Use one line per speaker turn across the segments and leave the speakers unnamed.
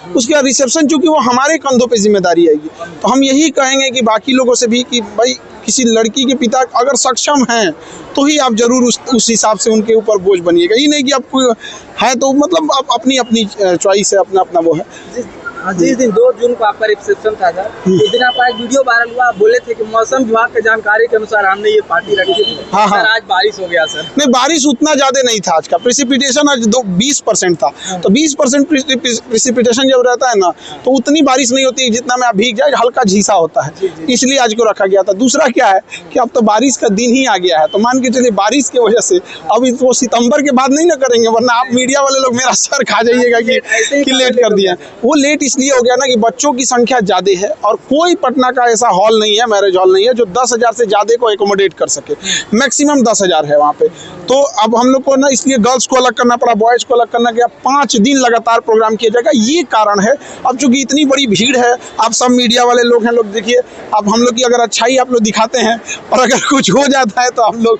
उसके बाद रिसेप्शन, चूंकि वो हमारे कंधों पे जिम्मेदारी आएगी। तो हम यही कहेंगे कि बाकी लोगों से भी कि भाई किसी लड़की के पिता अगर सक्षम हैं तो ही आप जरूर उस हिसाब से उनके ऊपर बोझ बनिएगा। ये नहीं कि आपको है तो मतलब आप अपनी अपनी चॉइस है, अपना अपना वो है।
जिस दिन 2 जून को आपका रिसेप्शन था उस दिन आपका एक वीडियो वायरल हुआ, आप बोले थे कि मौसम विभाग की जानकारी के अनुसार हमने ये पार्टी रखी थी।
हाँ।
सर आज बारिश हो गया सर।
नहीं, बारिश उतना ज़्यादा नहीं था। आज का प्रेसिपिटेशन आज 20% था। तो 20% प्रेसिपिटेशन जब रहता है ना तो उतनी बारिश नहीं होती जितना में आप भीग जाए, हल्का झीसा होता है, इसलिए आज को रखा गया था। दूसरा क्या है कि अब तो बारिश का दिन ही आ गया है, तो मान के चलिए बारिश की वजह से अब इसको सितंबर के बाद नहीं ना करेंगे, वरना आप मीडिया वाले लोग मेरा सर खा जाइएगा कि लेट कर दिया। वो लेट इसलिए हो गया ना कि बच्चों की संख्या ज़्यादा है और कोई पटना का ऐसा हॉल नहीं है, मैरिज हॉल नहीं है जो 10,000 से ज़्यादा को एकोमोडेट कर सके। मैक्सिमम 10,000 है वहाँ पे। तो अब हम लोग को ना इसलिए गर्ल्स को अलग करना पड़ा, बॉयज़ को अलग करना गया। 5 दिन लगातार प्रोग्राम किया जाएगा, ये कारण है। अब चूंकि इतनी बड़ी भीड़ है, आप सब मीडिया वाले लोग हैं, लोग देखिए अब हम लोग की अगर अच्छाई आप लोग दिखाते हैं और अगर कुछ हो जाता है तो हम लोग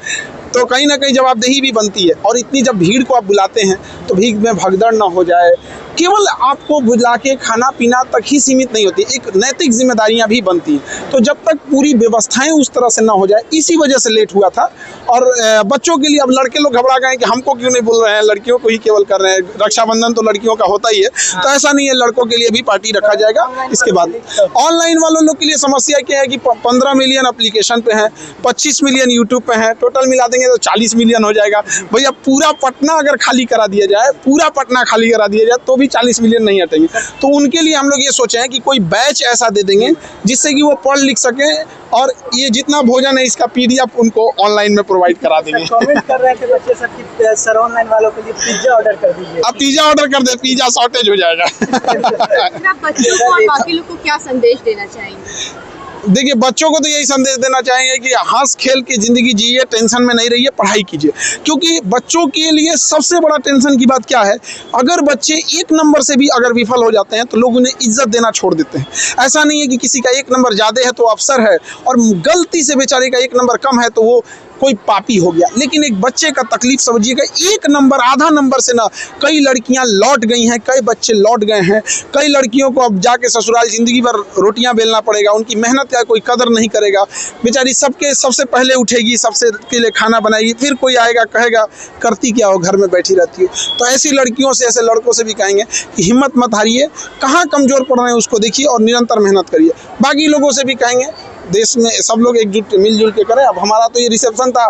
तो कहीं ना कहीं जवाबदेही भी बनती है। और इतनी जब भीड़ को आप बुलाते हैं तो भीड़ में भगदड़ ना हो जाए। केवल आपको बुला के खाना पीना तक ही सीमित नहीं होती, एक नैतिक जिम्मेदारियां भी बनती हैं। तो जब तक पूरी व्यवस्थाएं उस तरह से ना हो जाए, इसी वजह से लेट हुआ था। और बच्चों के लिए अब लड़के लोग घबरा गए कि हमको क्यों नहीं बोल रहे हैं, लड़कियों को ही केवल कर रहे हैं। रक्षाबंधन तो लड़कियों का होता ही है, तो ऐसा नहीं है, लड़कों के लिए भी पार्टी रखा जाएगा। इसके बाद ऑनलाइन वालों लोग के लिए समस्या क्या है कि 15 मिलियन एप्लीकेशन पे हैं, 25 मिलियन यूट्यूब पे हैं, टोटल मिला देंगे तो 40 मिलियन हो जाएगा। भैया पूरा पटना अगर खाली करा दिया जाए, पूरा पटना खाली करा दिया जाए तो भी 40 मिलियन नहीं हटेंगे। तो उनके लिए हम लोग ये सोचे हैं कि कोई बैच ऐसा दे देंगे जिससे कि वो पढ़ लिख सकें, और ये जितना भोजन है इसका PDF उनको ऑनलाइन में प्रोवाइड करा देंगे।
कमेंट कर रहे थे बच्चे सब कि सर ऑनलाइन वालों के लिए पिज्जा ऑर्डर कर दीजिए।
अब पिज्जा ऑर्डर कर दे, पिज्जा शॉर्टेज हो जाएगा।
आप बच्चों को और बाकी लोग को क्या संदेश देना चाहेंगे?
देखिए, बच्चों को तो यही संदेश देना चाहेंगे कि हंस खेल के ज़िंदगी जिए, टेंशन में नहीं रहिए, पढ़ाई कीजिए। क्योंकि बच्चों के लिए सबसे बड़ा टेंशन की बात क्या है, अगर बच्चे 1 नंबर से भी अगर विफल हो जाते हैं तो लोग उन्हें इज्जत देना छोड़ देते हैं। ऐसा नहीं है कि किसी का 1 नंबर ज़्यादा है तो अफसर है, और गलती से बेचारे का 1 नंबर कम है तो वो कोई पापी हो गया। लेकिन एक बच्चे का तकलीफ समझिएगा, 1 नंबर आधा नंबर से ना कई लड़कियां लौट गई हैं, कई बच्चे लौट गए हैं, कई लड़कियों को अब जाके ससुराल ज़िंदगी भर रोटियां बेलना पड़ेगा, उनकी मेहनत का कोई कदर नहीं करेगा। बेचारी सबसे पहले उठेगी, सबसे के लिए खाना बनाएगी, फिर कोई आएगा कहेगा करती क्या हो, घर में बैठी रहती हो। तो ऐसी लड़कियों से, ऐसे लड़कों से भी कहेंगे कि हिम्मत मत हारिए, कहाँ कमज़ोर पड़ रहे हैं उसको देखिए और निरंतर मेहनत करिए। बाकी लोगों से भी कहेंगे देश में सब लोग एकजुट मिलजुल के करें। अब हमारा तो ये रिसेप्शन था,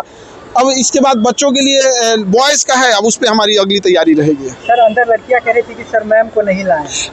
अब इसके बाद बच्चों के लिए बॉयज़ का है, अब उस पर हमारी अगली तैयारी रहेगी।
सर अंदर लड़कियां कह रही थी कि सर मैम को नहीं लाएं।